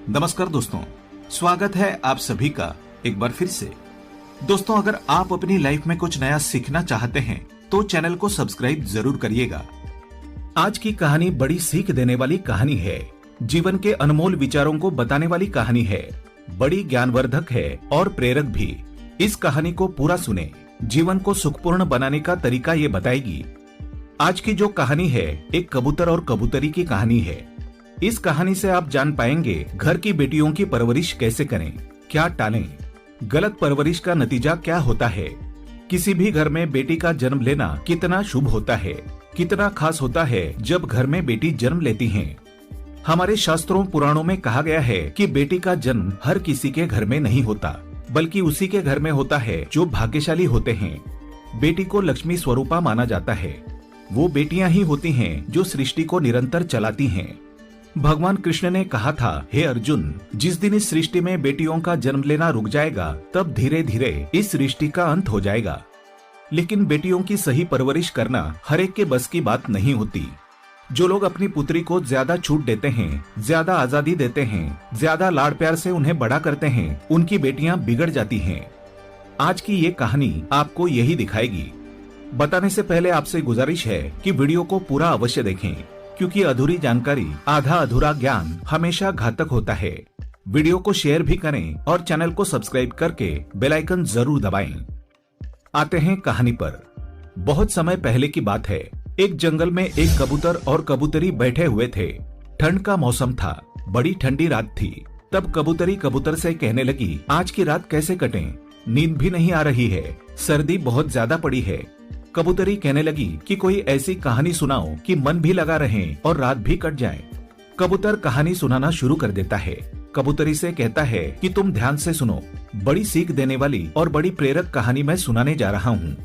नमस्कार दोस्तों, स्वागत है आप सभी का एक बार फिर से। दोस्तों, अगर आप अपनी लाइफ में कुछ नया सीखना चाहते हैं तो चैनल को सब्सक्राइब जरूर करिएगा। आज की कहानी बड़ी सीख देने वाली कहानी है, जीवन के अनमोल विचारों को बताने वाली कहानी है, बड़ी ज्ञानवर्धक है और प्रेरक भी। इस कहानी को पूरा सुने, जीवन को सुखपूर्ण बनाने का तरीका ये बताएगी। आज की जो कहानी है एक कबूतर और कबूतरी की कहानी है। इस कहानी से आप जान पाएंगे घर की बेटियों की परवरिश कैसे करें, क्या टालें, गलत परवरिश का नतीजा क्या होता है, किसी भी घर में बेटी का जन्म लेना कितना शुभ होता है, कितना खास होता है जब घर में बेटी जन्म लेती हैं। हमारे शास्त्रों पुराणों में कहा गया है कि बेटी का जन्म हर किसी के घर में नहीं होता, बल्कि उसी के घर में होता है जो भाग्यशाली होते हैं। बेटी को लक्ष्मी स्वरूपा माना जाता है। वो बेटियां ही होती हैं जो सृष्टि को निरंतर चलाती हैं। भगवान कृष्ण ने कहा था, हे अर्जुन, जिस दिन इस सृष्टि में बेटियों का जन्म लेना रुक जाएगा तब धीरे धीरे इस सृष्टि का अंत हो जाएगा। लेकिन बेटियों की सही परवरिश करना हर एक के बस की बात नहीं होती। जो लोग अपनी पुत्री को ज्यादा छूट देते हैं, ज्यादा आजादी देते हैं, ज्यादा लाड़ प्यार से उन्हें बड़ा करते हैं, उनकी बेटियां बिगड़ जाती हैं। आज की ये कहानी आपको यही दिखाएगी। बताने से पहले आपसे गुजारिश है कि वीडियो को पूरा अवश्य देखें, क्योंकि अधूरी जानकारी, आधा अधूरा ज्ञान हमेशा घातक होता है। वीडियो को शेयर भी करें और चैनल को सब्सक्राइब करके बेल आइकन जरूर दबाएं। आते हैं कहानी पर। बहुत समय पहले की बात है। एक जंगल में एक कबूतर और कबूतरी बैठे हुए थे। ठंड का मौसम था, बड़ी ठंडी रात थी। तब कबूतरी कबूतर से कहने लगी, आज की रात कैसे कटें, नींद भी नहीं आ रही है, सर्दी बहुत ज्यादा पड़ी है। कबूतरी कहने लगी कि कोई ऐसी कहानी सुनाओ कि मन भी लगा रहे और रात भी कट जाए। कबूतर कहानी सुनाना शुरू कर देता है। कबूतरी से कहता है कि तुम ध्यान से सुनो, बड़ी सीख देने वाली और बड़ी प्रेरक कहानी मैं सुनाने जा रहा हूँ।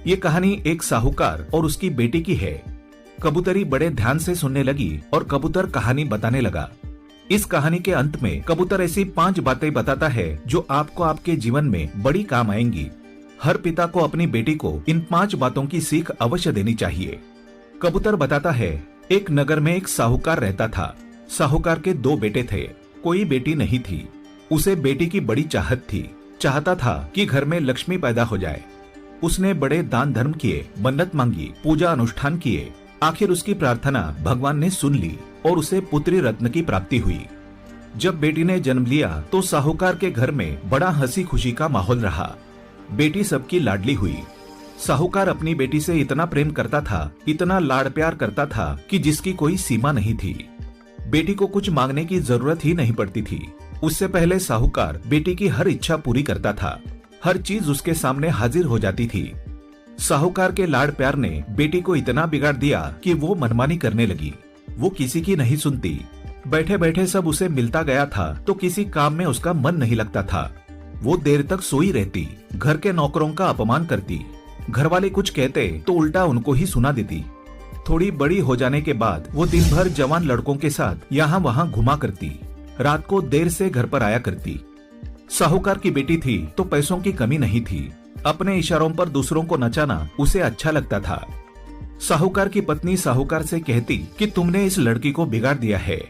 ये कहानी एक साहूकार और उसकी बेटी की है। कबूतरी बड़े ध्यान से सुनने लगी और कबूतर कहानी बताने लगा। इस कहानी के अंत में कबूतर ऐसी 5 बातें बताता है जो आपको आपके जीवन में बड़ी काम आएंगी। हर पिता को अपनी बेटी को इन 5 बातों की सीख अवश्य देनी चाहिए। कबूतर बताता है, एक नगर में एक साहूकार रहता था। साहूकार के 2 बेटे थे, कोई बेटी नहीं थी। उसे बेटी की बड़ी चाहत थी। चाहता था कि घर में लक्ष्मी पैदा हो जाए। उसने बड़े दान धर्म किए, मन्नत मांगी, पूजा अनुष्ठान किए। आखिर उसकी प्रार्थना भगवान ने सुन ली और उसे पुत्री रत्न की प्राप्ति हुई। जब बेटी ने जन्म लिया तो साहूकार के घर में बड़ा हंसी खुशी का माहौल रहा। बेटी सबकी लाडली हुई। साहूकार अपनी बेटी से इतना प्रेम करता था, इतना लाड़ प्यार करता था कि जिसकी कोई सीमा नहीं थी। बेटी को कुछ मांगने की जरूरत ही नहीं पड़ती थी। उससे पहले साहूकार बेटी की हर इच्छा पूरी करता था। हर चीज उसके सामने हाजिर हो जाती थी। साहूकार के लाड़ प्यार ने बेटी को इतना बिगाड़ दिया कि वो मनमानी करने लगी। वो किसी की नहीं सुनती। बैठे बैठे सब उसे मिलता गया था तो किसी काम में उसका मन नहीं लगता था। वो देर तक सोई रहती, घर के नौकरों का अपमान करती। घर वाले कुछ कहते तो उल्टा उनको ही सुना देती। थोड़ी बड़ी हो जाने के बाद वो दिन भर जवान लड़कों के साथ यहाँ वहाँ घुमा करती। रात को देर से घर पर आया करती। साहूकार की बेटी थी तो पैसों की कमी नहीं थी। अपने इशारों पर दूसरों को नचाना उसे अच्छा लगता था। साहूकार की पत्नी साहूकार से कहती कि तुमने इस लड़की को बिगाड़ दिया है।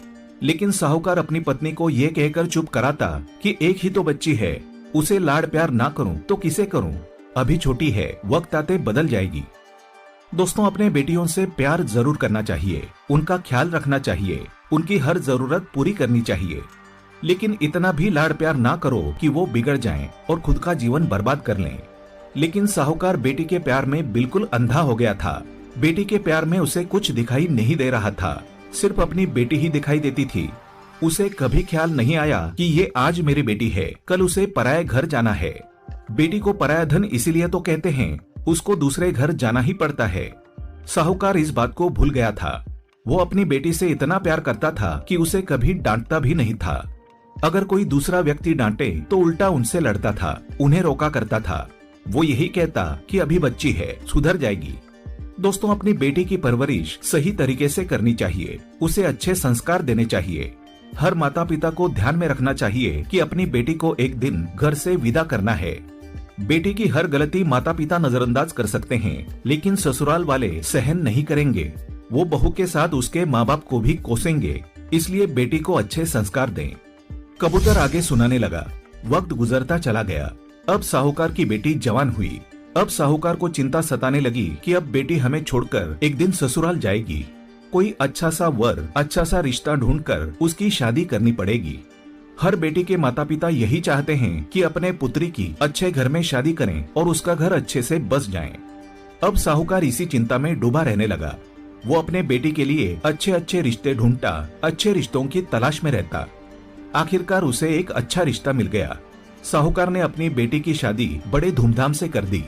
लेकिन साहूकार अपनी पत्नी को ये कहकर चुप कराता कि एक ही तो बच्ची है, उसे लाड़ प्यार ना करूं तो किसे करूं, अभी छोटी है, वक्त आते बदल जाएगी। दोस्तों, अपने बेटियों से प्यार जरूर करना चाहिए, उनका ख्याल रखना चाहिए, उनकी हर जरूरत पूरी करनी चाहिए। लेकिन इतना भी लाड़ प्यार ना करो कि वो बिगड़ जाएं और खुद का जीवन बर्बाद कर लें। लेकिन साहूकार बेटी के प्यार में बिल्कुल अंधा हो गया था। बेटी के प्यार में उसे कुछ दिखाई नहीं दे रहा था, सिर्फ अपनी बेटी ही दिखाई देती थी। उसे कभी ख्याल नहीं आया कि ये आज मेरी बेटी है, कल उसे पराये घर जाना है। बेटी को पराया धन इसीलिए तो कहते हैं, उसको दूसरे घर जाना ही पड़ता है। साहूकार इस बात को भूल गया था। वो अपनी बेटी से इतना प्यार करता था कि उसे कभी डांटता भी नहीं था। अगर कोई दूसरा व्यक्ति डांटे तो उल्टा उनसे लड़ता था, उन्हें रोका करता था। वो यही कहता कि अभी बच्ची है, सुधर जाएगी। दोस्तों, अपनी बेटी की परवरिश सही तरीके से करनी चाहिए, उसे अच्छे संस्कार देने चाहिए। हर माता पिता को ध्यान में रखना चाहिए कि अपनी बेटी को एक दिन घर से विदा करना है। बेटी की हर गलती माता पिता नजरअंदाज कर सकते हैं, लेकिन ससुराल वाले सहन नहीं करेंगे। वो बहू के साथ उसके माँ बाप को भी कोसेंगे। इसलिए बेटी को अच्छे संस्कार दें। कबूतर आगे सुनाने लगा। वक्त गुजरता चला गया। अब साहूकार की बेटी जवान हुई। अब साहूकार को चिंता सताने लगी कि अब बेटी हमें छोड़कर एक दिन ससुराल जाएगी। कोई अच्छा सा वर, अच्छा सा रिश्ता ढूंढकर उसकी शादी करनी पड़ेगी। हर बेटी के माता पिता यही चाहते हैं कि अपने पुत्री की अच्छे घर में शादी करें और उसका घर अच्छे से बस जाए। अब साहूकार इसी चिंता में डूबा रहने लगा। वो अपने बेटी के लिए अच्छे अच्छे रिश्ते ढूंढता, अच्छे रिश्तों की तलाश में रहता। आखिरकार उसे एक अच्छा रिश्ता मिल गया। साहूकार ने अपनी बेटी की शादी बड़े धूमधाम से कर दी।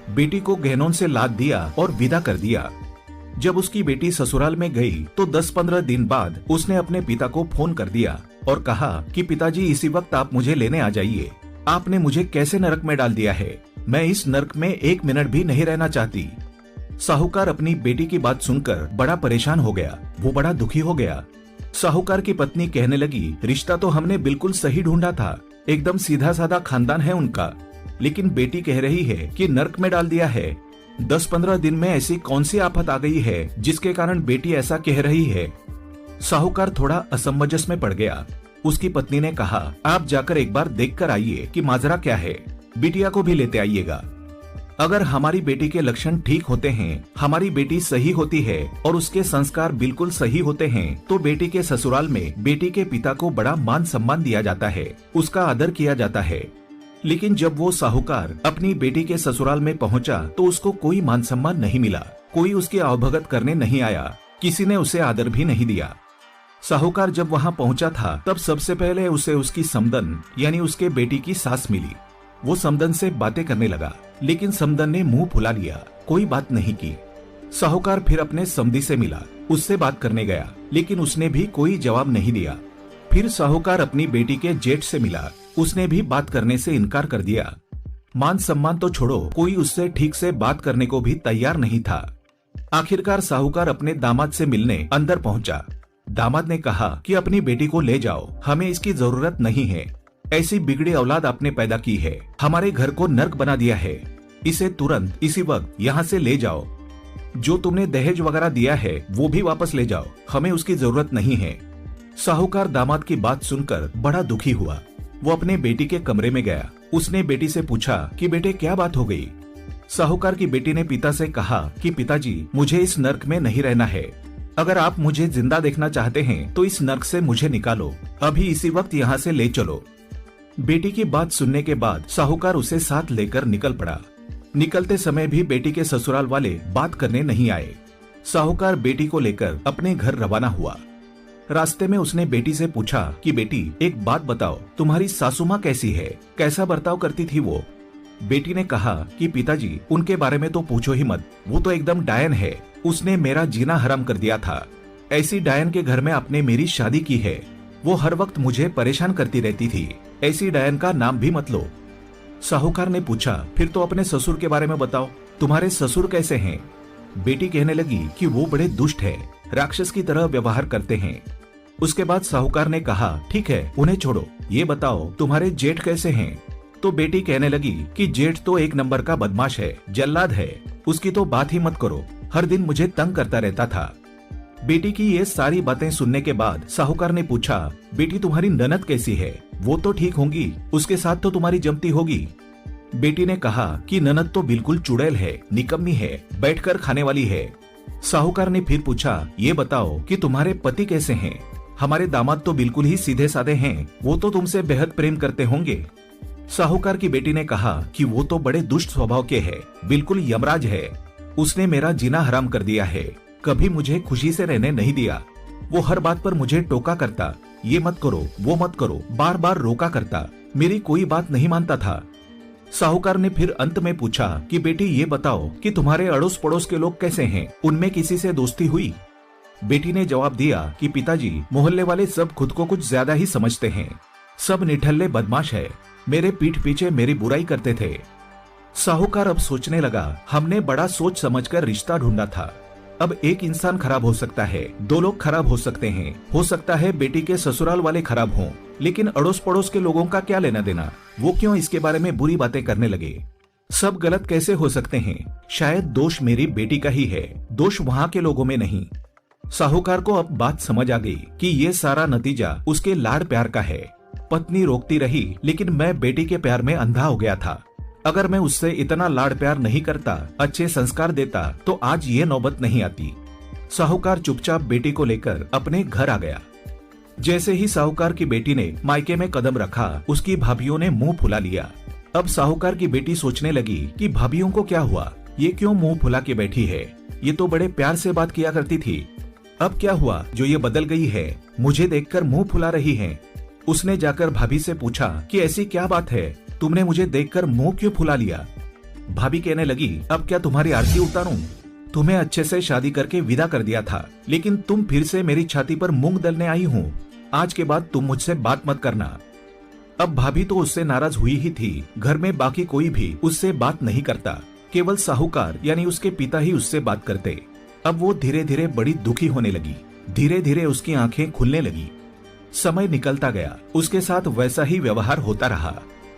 बेटी को गहनों से लाद दिया और विदा कर दिया। जब उसकी बेटी ससुराल में गई तो 10-15 दिन बाद उसने अपने पिता को फोन कर दिया और कहा कि पिताजी, इसी वक्त आप मुझे लेने आ जाइए। आपने मुझे कैसे नरक में डाल दिया है। मैं इस नरक में 1 मिनट भी नहीं रहना चाहती। साहूकार अपनी बेटी की बात सुनकर बड़ा परेशान हो गया। वो बड़ा दुखी हो गया। साहूकार की पत्नी कहने लगी, रिश्ता तो हमने बिल्कुल सही ढूंढा था, एकदम सीधा साधा खानदान है उनका, लेकिन बेटी कह रही है कि नरक में डाल दिया है। 10-15 दिन में ऐसी कौन सी आफत आ गई है जिसके कारण बेटी ऐसा कह रही है। साहूकार थोड़ा असमंजस में पड़ गया। उसकी पत्नी ने कहा, आप जाकर एक बार देख कर आइए कि माजरा क्या है। बिटिया को भी लेते आइएगा। अगर हमारी बेटी के लक्षण ठीक होते हैं, हमारी बेटी सही होती है और उसके संस्कार बिल्कुल सही होते हैं, तो बेटी के ससुराल में बेटी के पिता को बड़ा मान सम्मान दिया जाता है, उसका आदर किया जाता है। लेकिन जब वो साहूकार अपनी बेटी के ससुराल में पहुंचा तो उसको कोई मान सम्मान नहीं मिला। कोई उसकी आवभगत करने नहीं आया। किसी ने उसे आदर भी नहीं दिया। साहूकार जब वहां पहुंचा था तब सबसे पहले उसे उसकी समदन यानी उसके बेटी की सास मिली। वो समदन से बातें करने लगा, लेकिन समदन ने मुंह फुला लिया, कोई बात नहीं की। साहूकार फिर अपने समधी से मिला, उससे बात करने गया, लेकिन उसने भी कोई जवाब नहीं दिया। फिर साहूकार अपनी बेटी के जेठ से मिला, उसने भी बात करने से इनकार कर दिया। मान सम्मान तो छोड़ो, कोई उससे ठीक से बात करने को भी तैयार नहीं था। आखिरकार साहूकार अपने दामाद से मिलने अंदर पहुंचा। दामाद ने कहा कि अपनी बेटी को ले जाओ, हमें इसकी जरूरत नहीं है। ऐसी बिगड़ी औलाद आपने पैदा की है, हमारे घर को नर्क बना दिया है। इसे तुरंत इसी वक्त यहाँ से ले जाओ। जो तुमने दहेज वगैरह दिया है वो भी वापस ले जाओ, हमें उसकी जरूरत नहीं है। साहूकार दामाद की बात सुनकर बड़ा दुखी हुआ। वो अपने बेटी के कमरे में गया। उसने बेटी से पूछा कि बेटे क्या बात हो गई। साहूकार की बेटी ने पिता से कहा कि पिताजी, मुझे इस नर्क में नहीं रहना है। अगर आप मुझे जिंदा देखना चाहते हैं तो इस नर्क से मुझे निकालो, अभी इसी वक्त यहाँ से ले चलो। बेटी की बात सुनने के बाद साहूकार उसे साथ लेकर निकल पड़ा। निकलते समय भी बेटी के ससुराल वाले बात करने नहीं आए। साहूकार बेटी को लेकर अपने घर रवाना हुआ। रास्ते में उसने बेटी से पूछा कि बेटी, एक बात बताओ, तुम्हारी सासू माँ कैसी है, कैसा बर्ताव करती थी वो। बेटी ने कहा कि पिताजी, उनके बारे में तो पूछो ही मत, वो तो एकदम डायन है, उसने मेरा जीना हराम कर दिया था। ऐसी डायन के घर में आपने मेरी शादी की है, वो हर वक्त मुझे परेशान करती रहती थी, ऐसी डायन का नाम भी मत लो। साहूकार ने पूछा, फिर तो अपने ससुर के बारे में बताओ, तुम्हारे ससुर कैसे हैं। बेटी कहने लगी कि वो बड़े दुष्ट है, राक्षस की तरह व्यवहार करते हैं। उसके बाद साहूकार ने कहा, ठीक है, उन्हें छोड़ो, ये बताओ तुम्हारे जेठ कैसे हैं। तो बेटी कहने लगी कि जेठ तो एक नंबर का बदमाश है, जल्लाद है, उसकी तो बात ही मत करो, हर दिन मुझे तंग करता रहता था। बेटी की ये सारी बातें सुनने के बाद साहूकार ने पूछा, बेटी तुम्हारी ननद कैसी है, वो तो ठीक होंगी, उसके साथ तो तुम्हारी जमती होगी। बेटी ने कहा कि ननद तो बिल्कुल चुड़ैल है, निकम्मी है, बैठकर खाने वाली है। साहूकार ने फिर पूछा, ये बताओ कि तुम्हारे पति कैसे हैं। हमारे दामाद तो बिल्कुल ही सीधे साधे हैं, वो तो तुमसे बेहद प्रेम करते होंगे। साहूकार की बेटी ने कहा कि वो तो बड़े दुष्ट स्वभाव के हैं, बिल्कुल यमराज है, उसने मेरा जीना हराम कर दिया है, कभी मुझे खुशी से रहने नहीं दिया। वो हर बात पर मुझे टोका करता, ये मत करो, वो मत करो, बार बार रोका करता, मेरी कोई बात नहीं मानता था। साहूकार ने फिर अंत में पूछा कि बेटी ये बताओ कि तुम्हारे अड़ोस पड़ोस के लोग कैसे हैं, उनमें किसी से दोस्ती हुई। बेटी ने जवाब दिया कि पिताजी, मोहल्ले वाले सब खुद को कुछ ज्यादा ही समझते हैं, सब निठल्ले बदमाश है, मेरे पीठ पीछे मेरी बुराई करते थे। साहूकार अब सोचने लगा, हमने बड़ा सोच समझकर रिश्ता ढूंढा था, अब एक इंसान खराब हो सकता है, 2 लोग खराब हो सकते हैं, हो सकता है बेटी के ससुराल वाले खराब हों, लेकिन अड़ोस पड़ोस के लोगों का क्या लेना देना, वो क्यों इसके बारे में बुरी बातें करने लगे। सब गलत कैसे हो सकते हैं, शायद दोष मेरी बेटी का ही है, दोष वहाँ के लोगों में नहीं। साहूकार को अब बात समझ आ गई कि ये सारा नतीजा उसके लाड़ प्यार का है। पत्नी रोकती रही, लेकिन मैं बेटी के प्यार में अंधा हो गया था। अगर मैं उससे इतना लाड प्यार नहीं करता, अच्छे संस्कार देता, तो आज ये नौबत नहीं आती। साहूकार चुपचाप बेटी को लेकर अपने घर आ गया। जैसे ही साहूकार की बेटी ने मायके में कदम रखा, उसकी भाभीयों ने मुंह फुला लिया। अब साहूकार की बेटी सोचने लगी कि भाभीयों को क्या हुआ, ये क्यों मुंह फुला के बैठी है, ये तो बड़े प्यार से बात किया करती थी, अब क्या हुआ जो ये बदल गई है, मुझे देखकर मुंह फुला रही है। उसने जाकर भाभी से पूछा कि ऐसी क्या बात है, तुमने मुझे देखकर मुंह क्यों फुला लिया। भाभी कहने लगी, अब क्या तुम्हारी आरती उतारूं? तुम्हें अच्छे से शादी करके विदा कर दिया था, लेकिन तुम फिर से मेरी छाती पर मूंग दलने आई हो। आज के बाद तुम मुझसे बात मत करना। अब भाभी तो उससे नाराज हुई ही थी। घर में बाकी कोई भी उससे बात नहीं करता, केवल साहूकार यानी उसके पिता ही उससे बात करते। अब वो धीरे धीरे बड़ी दुखी होने लगी। धीरे धीरे उसकी आंखें खुलने लगी। समय निकलता गया, उसके साथ वैसा ही व्यवहार होता रहा।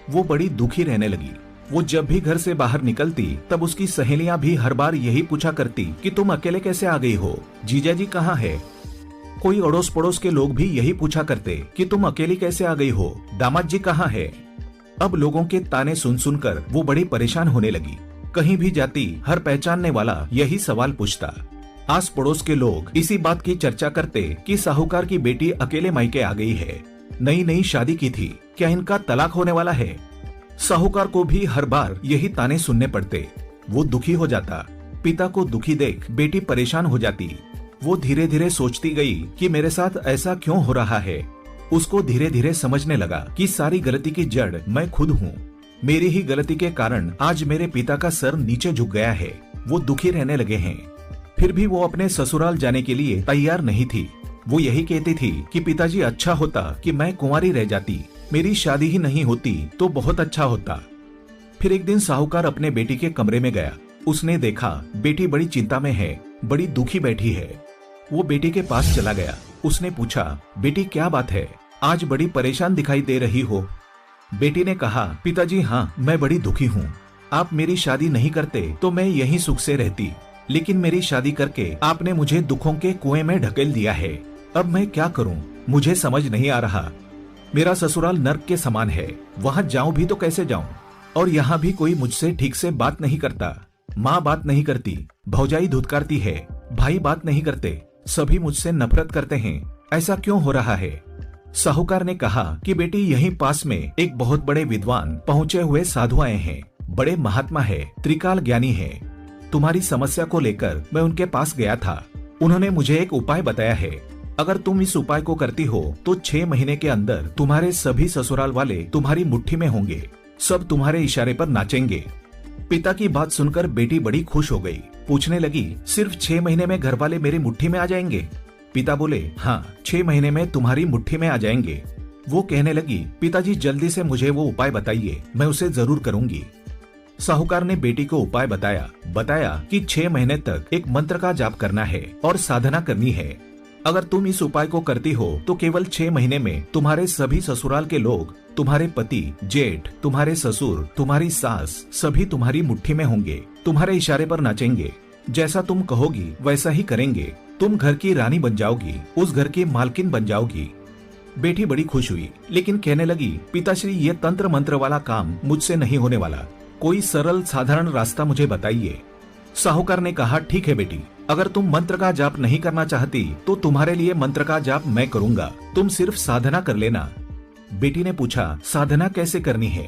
वो बड़ी दुखी रहने लगी। वो जब भी घर से बाहर निकलती, तब उसकी सहेलियां भी हर बार यही पूछा करती कि तुम अकेले कैसे आ गई हो, जीजा जी कहाँ है। कोई अड़ोस पड़ोस के लोग भी यही पूछा करते कि तुम अकेली कैसे आ गई हो, दामाद जी कहाँ है। अब लोगों के ताने सुन सुनकर वो बड़ी परेशान होने लगी। कहीं भी जाती, हर पहचानने वाला यही सवाल पूछता। आस पड़ोस के लोग इसी बात की चर्चा करते कि साहूकार की बेटी अकेले मायके आ गई है, नई नई शादी की थी, क्या इनका तलाक होने वाला है। साहूकार को भी हर बार यही ताने सुनने पड़ते। वो दुखी हो जाता। पिता को दुखी देख बेटी परेशान हो जाती। वो धीरे धीरे सोचती गई कि मेरे साथ ऐसा क्यों हो रहा है। उसको धीरे धीरे समझने लगा कि सारी गलती की जड़ मैं खुद हूँ। मेरी ही गलती के कारण आज मेरे पिता का सर नीचे झुक गया है। वो दुखी रहने लगे हैं। फिर भी वो अपने ससुराल जाने के लिए तैयार नहीं थी। वो यही कहती थी कि पिताजी अच्छा होता कि मैं कुंवारी रह जाती, मेरी शादी ही नहीं होती तो बहुत अच्छा होता। फिर एक दिन साहूकार अपने बेटी के कमरे में गया। उसने देखा बेटी बड़ी चिंता में है, बड़ी दुखी बैठी है। वो बेटी के पास चला गया। उसने पूछा, बेटी क्या बात है, आज बड़ी परेशान दिखाई दे रही हो। बेटी ने कहा, पिताजी हाँ, मैं बड़ी दुखी हूँ। आप मेरी शादी नहीं करते तो मैं यहीं सुख से रहती, लेकिन मेरी शादी करके आपने मुझे दुखों के कुएं में ढकेल दिया है। अब मैं क्या करूं, मुझे समझ नहीं आ रहा। मेरा ससुराल नर्क के समान है, वहां जाऊं भी तो कैसे जाऊं, और यहाँ भी कोई मुझसे ठीक से बात नहीं करता। माँ बात नहीं करती, भौजाई धुतकारती है, भाई बात नहीं करते, सभी मुझसे नफरत करते हैं। ऐसा क्यों हो रहा है। साहूकार ने कहा कि बेटी यहीं पास में एक बहुत बड़े विद्वान पहुँचे हुए साधु आए हैं, बड़े महात्मा है, त्रिकाल ज्ञानी है। तुम्हारी समस्या को लेकर मैं उनके पास गया था। उन्होंने मुझे एक उपाय बताया है। अगर तुम इस उपाय को करती हो तो 6 महीने के अंदर तुम्हारे सभी ससुराल वाले तुम्हारी मुट्ठी में होंगे, सब तुम्हारे इशारे पर नाचेंगे। पिता की बात सुनकर बेटी बड़ी खुश हो गई। पूछने लगी, सिर्फ 6 महीने में घर वाले मेरी मुट्ठी में आ जाएंगे। पिता बोले, हाँ 6 महीने में तुम्हारी मुट्ठी में आ जाएंगे। वो कहने लगी, पिताजी जल्दी से मुझे वो उपाय बताइए, मैं उसे जरूर करूंगी। साहूकार ने बेटी को उपाय बताया कि 6 महीने तक एक मंत्र का जाप करना है और साधना करनी है। अगर तुम इस उपाय को करती हो तो केवल 6 महीने में तुम्हारे सभी ससुराल के लोग, तुम्हारे पति, जेठ, तुम्हारे ससुर, तुम्हारी सास, सभी तुम्हारी मुट्ठी में होंगे, तुम्हारे इशारे पर नाचेंगे। जैसा तुम कहोगी वैसा ही करेंगे। तुम घर की रानी बन जाओगी, उस घर की मालकिन बन जाओगी। बेटी बड़ी खुश हुई, लेकिन कहने लगी, पिताश्री ये तंत्र मंत्र वाला काम मुझसे नहीं होने वाला, कोई सरल साधारण रास्ता मुझे बताइए। साहूकार ने कहा, ठीक है बेटी, अगर तुम मंत्र का जाप नहीं करना चाहती तो तुम्हारे लिए मंत्र का जाप मैं करूंगा, तुम सिर्फ साधना कर लेना। बेटी ने पूछा, साधना कैसे करनी है।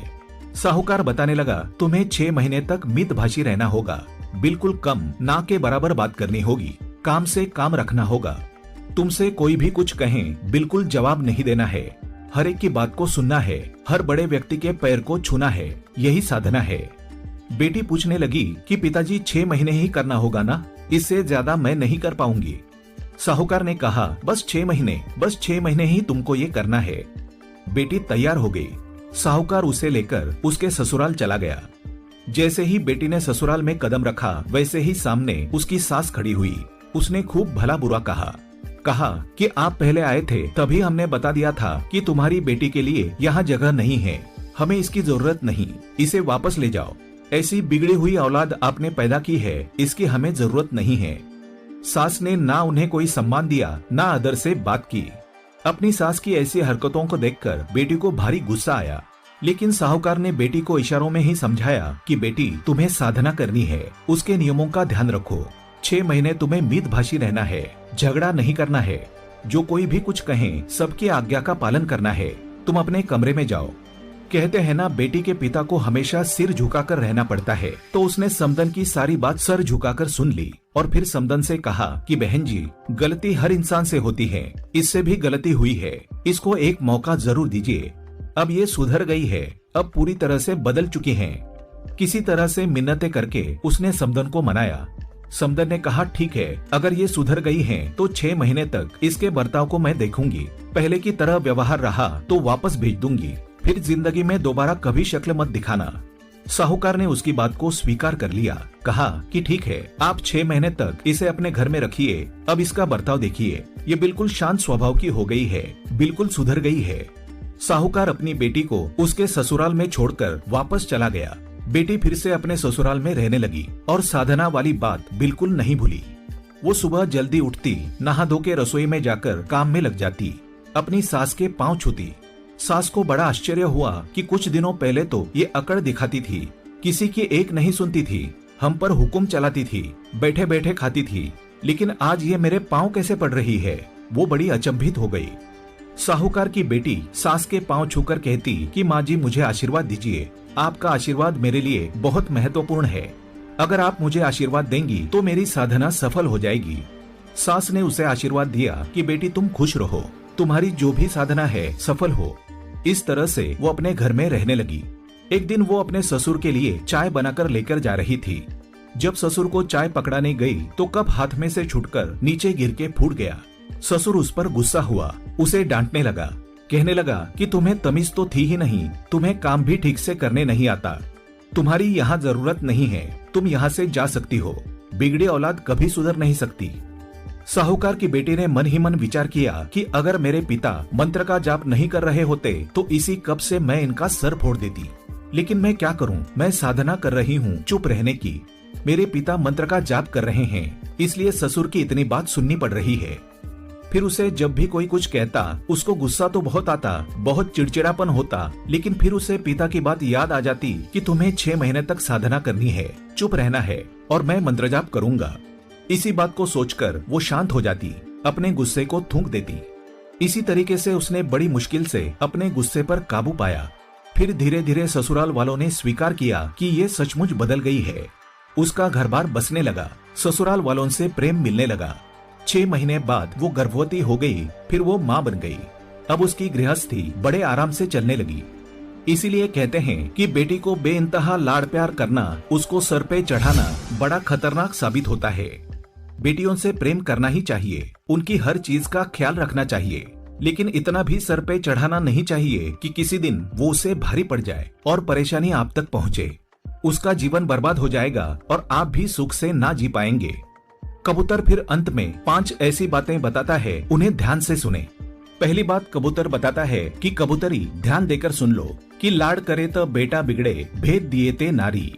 साहूकार बताने लगा, तुम्हें 6 महीने तक मितभाषी रहना होगा, बिल्कुल कम, ना के बराबर बात करनी होगी, काम से काम रखना होगा। तुमसे कोई भी कुछ कहें बिल्कुल जवाब नहीं देना है, हर एक की बात को सुनना है, हर बड़े व्यक्ति के पैर को छूना है, यही साधना है। बेटी पूछने लगी कि पिताजी 6 महीने ही करना होगा ना, इससे ज्यादा मैं नहीं कर पाऊंगी। साहूकार ने कहा, बस 6 महीने ही तुमको ये करना है। बेटी तैयार हो गई। साहूकार उसे लेकर उसके ससुराल चला गया। जैसे ही बेटी ने ससुराल में कदम रखा, वैसे ही सामने उसकी सास खड़ी हुई। उसने खूब भला बुरा कहा कि आप पहले आए थे, तभी हमने बता दिया था कि तुम्हारी बेटी के लिए यहाँ जगह नहीं है, हमें इसकी जरूरत नहीं, इसे वापस ले जाओ। ऐसी बिगड़ी हुई औलाद आपने पैदा की है, इसकी हमें जरूरत नहीं है। सास ने ना उन्हें कोई सम्मान दिया, ना आदर से बात की। अपनी सास की ऐसी हरकतों को देखकर बेटी को भारी गुस्सा आया, लेकिन साहूकार ने बेटी को इशारों में ही समझाया कि बेटी, तुम्हें साधना करनी है, उसके नियमों का ध्यान रखो। 6 महीने तुम्हें मितभाषी रहना है, झगड़ा नहीं करना है, जो कोई भी कुछ कहे सबकी आज्ञा का पालन करना है। तुम अपने कमरे में जाओ। कहते हैं ना, बेटी के पिता को हमेशा सिर झुकाकर रहना पड़ता है। तो उसने समदन की सारी बात सर झुकाकर सुन ली और फिर समदन से कहा कि बहन जी, गलती हर इंसान से होती है, इससे भी गलती हुई है, इसको एक मौका जरूर दीजिए। अब ये सुधर गई है, अब पूरी तरह से बदल चुकी है। किसी तरह से मिन्नतें करके उसने समदन को मनाया। समदन ने कहा, ठीक है, अगर ये सुधर गई है तो 6 महीने तक इसके बर्ताव को मैं देखूंगी। पहले की तरह व्यवहार रहा तो वापस भेज दूंगी, फिर जिंदगी में दोबारा कभी शक्ल मत दिखाना। साहूकार ने उसकी बात को स्वीकार कर लिया। कहा कि ठीक है, आप 6 महीने तक इसे अपने घर में रखिए। अब इसका बर्ताव देखिए, ये बिल्कुल शांत स्वभाव की हो गई है, बिल्कुल सुधर गई है। साहूकार अपनी बेटी को उसके ससुराल में छोड़कर वापस चला गया। बेटी फिर से अपने ससुराल में रहने लगी और साधना वाली बात बिल्कुल नहीं भूली। वो सुबह जल्दी उठती, नहा धो के रसोई में जाकर काम में लग जाती, अपनी सास के पांव छूती। सास को बड़ा आश्चर्य हुआ कि कुछ दिनों पहले तो ये अकड़ दिखाती थी, किसी की एक नहीं सुनती थी, हम पर हुक्म चलाती थी, बैठे बैठे खाती थी, लेकिन आज ये मेरे पांव कैसे पड़ रही है। वो बड़ी अचंभित हो गई। साहूकार की बेटी सास के पांव छूकर कहती कि माँ जी, मुझे आशीर्वाद दीजिए, आपका आशीर्वाद मेरे लिए बहुत महत्वपूर्ण है। अगर आप मुझे आशीर्वाद देंगी तो मेरी साधना सफल हो जाएगी। सास ने उसे आशीर्वाद दिया कि बेटी, तुम खुश रहो, तुम्हारी जो भी साधना है सफल हो। इस तरह से वो अपने घर में रहने लगी। एक दिन वो अपने ससुर के लिए चाय बनाकर लेकर जा रही थी। जब ससुर को चाय पकड़ाने गई तो कप हाथ में से छूटकर नीचे गिर के फूट गया। ससुर उस पर गुस्सा हुआ, उसे डांटने लगा, कहने लगा कि तुम्हें तमीज तो थी ही नहीं, तुम्हें काम भी ठीक से करने नहीं आता, तुम्हारी यहाँ जरूरत नहीं है, तुम यहाँ से जा सकती हो, बिगड़ी औलाद कभी सुधर नहीं सकती। साहूकार की बेटी ने मन ही मन विचार किया कि अगर मेरे पिता मंत्र का जाप नहीं कर रहे होते तो इसी कप से मैं इनका सर फोड़ देती। लेकिन मैं क्या करूं, मैं साधना कर रही हूं चुप रहने की। मेरे पिता मंत्र का जाप कर रहे हैं, इसलिए ससुर की इतनी बात सुननी पड़ रही है। फिर उसे जब भी कोई कुछ कहता उसको गुस्सा तो बहुत आता, बहुत चिड़चिड़ापन होता, लेकिन फिर उसे पिता की बात याद आ जाती कि तुम्हें 6 महीने तक साधना करनी है, चुप रहना है और मैं मंत्र जाप करूंगा। इसी बात को सोचकर वो शांत हो जाती, अपने गुस्से को थूक देती। इसी तरीके से उसने बड़ी मुश्किल से अपने गुस्से पर काबू पाया। फिर धीरे धीरे ससुराल वालों ने स्वीकार किया कि ये सचमुच बदल गई है। उसका घर बार बसने लगा, ससुराल वालों से प्रेम मिलने लगा। 6 महीने बाद वो गर्भवती हो गई, फिर वो माँ बन गई। अब उसकी गृहस्थी बड़े आराम से चलने लगी। इसीलिए कहते हैं कि बेटी को बेइंतहा लाड़ प्यार करना, उसको सर पे चढ़ाना बड़ा खतरनाक साबित होता है। बेटियों से प्रेम करना ही चाहिए, उनकी हर चीज का ख्याल रखना चाहिए, लेकिन इतना भी सर पे चढ़ाना नहीं चाहिए कि किसी दिन वो उसे भारी पड़ जाए और परेशानी आप तक पहुँचे। उसका जीवन बर्बाद हो जाएगा और आप भी सुख से ना जी पाएंगे। कबूतर फिर अंत में 5 ऐसी बातें बताता है, उन्हें ध्यान से सुने। पहली बात कबूतर बताता है कि कबूतरी, ध्यान देकर सुन लो कि लाड़ करे तो बेटा बिगड़े, भेद दिए ते नारी।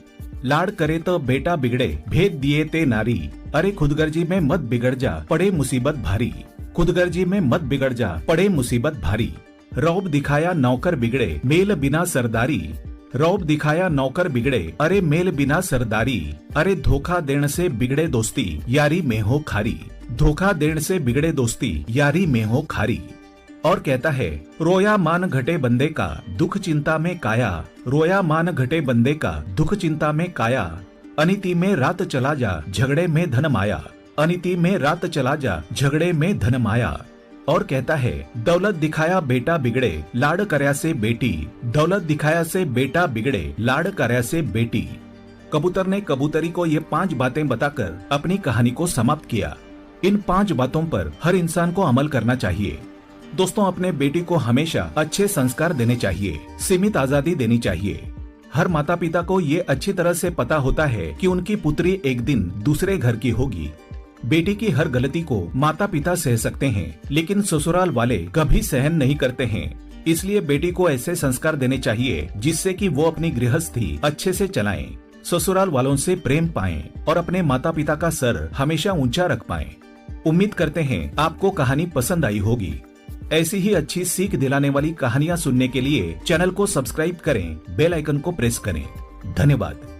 लाड़ करे तो बेटा बिगड़े, भेद दिए ते नारी। अरे खुदगर्जी में मत बिगड़ जा, पड़े मुसीबत भारी। खुदगर्जी में मत बिगड़ जा, पड़े मुसीबत भारी। रौब दिखाया नौकर बिगड़े, मेल बिना सरदारी। रौब दिखाया नौकर बिगड़े, अरे मेल बिना सरदारी। अरे धोखा देने से बिगड़े दोस्ती, यारी में हो खारी। धोखा देने से बिगड़े दोस्ती, यारी में हो खारी। और कहता है, रोया मान घटे बंदे का, दुख चिंता में काया। रोया मान घटे बंदे का, दुख चिंता में काया। अनिति में रात चला जा, झगड़े में धन माया। अनिति में रात चला जा, झगड़े में धन माया। और कहता है, दौलत दिखाया बेटा बिगड़े, लाड़ करया से बेटी। दौलत दिखाया से बेटा बिगड़े, लाड़ करया से बेटी। कबूतर ने कबूतरी को ये 5 बातें बताकर अपनी कहानी को समाप्त किया। इन 5 बातों पर हर इंसान को अमल करना चाहिए। दोस्तों, अपने बेटी को हमेशा अच्छे संस्कार देने चाहिए, सीमित आजादी देनी चाहिए। हर माता पिता को ये अच्छी तरह से पता होता है कि उनकी पुत्री एक दिन दूसरे घर की होगी। बेटी की हर गलती को माता पिता सह सकते हैं, लेकिन ससुराल वाले कभी सहन नहीं करते हैं। इसलिए बेटी को ऐसे संस्कार देने चाहिए जिससे कि वो अपनी गृहस्थी अच्छे से चलाएं, ससुराल वालों से प्रेम पाएं और अपने माता पिता का सर हमेशा ऊंचा रख पाएं। उम्मीद करते हैं आपको कहानी पसंद आई होगी। ऐसी ही अच्छी सीख दिलाने वाली कहानियाँ सुनने के लिए चैनल को सब्सक्राइब करें, बेल आइकन को प्रेस करें। धन्यवाद।